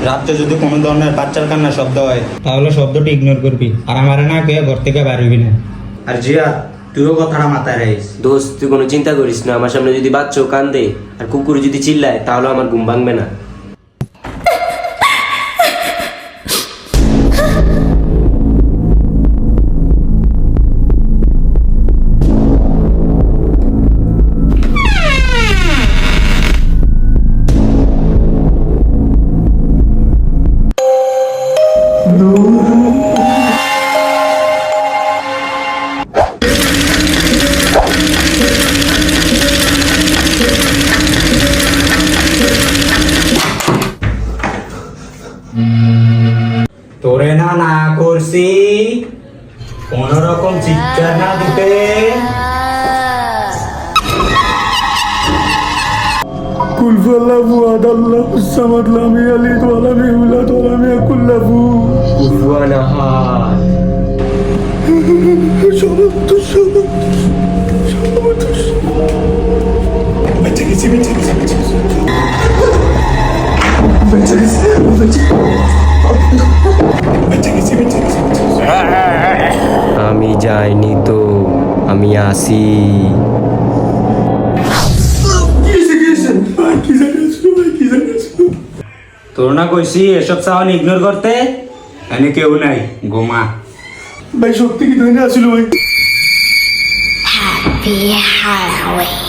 রাত্রে যদি কোনো ধরনের বাচ্চার কান্নার শব্দ হয় তাহলে শব্দটি ইগনোর করবি, আর আমার না কে ঘর থেকে বার হইবি না। আর জিয়া, তুইও কথাটা মাথায় রাখিস। দোস্ত তুই কোনো চিন্তা করিস না, আমার সামনে যদি বাচ্চাও কান্দে আর কুকুর যদি চিল্লায় তাহলে আমার ঘুম ভাঙবে না। তোরে না না করছি কোন রকম চিৎকার না দিতে। কুলফাল্লাহু আদাল্লাহু সামাদ লাম ইয়ালিদ ওয়া লাম ইউলাদ ওয়া লাম ইয়াকুল লাহু কুফুয়ান আহাদ। সমর্থ বেঁচে গেছি আমি যাইনি তো, আমি আসি। তোর না কইছি এসব সাউন্ড ইগনোর করতে, এনে কেউ নাই, গোমা। ভাই সত্যি কি ধরে আসছিল ভাই? Happy Halloween.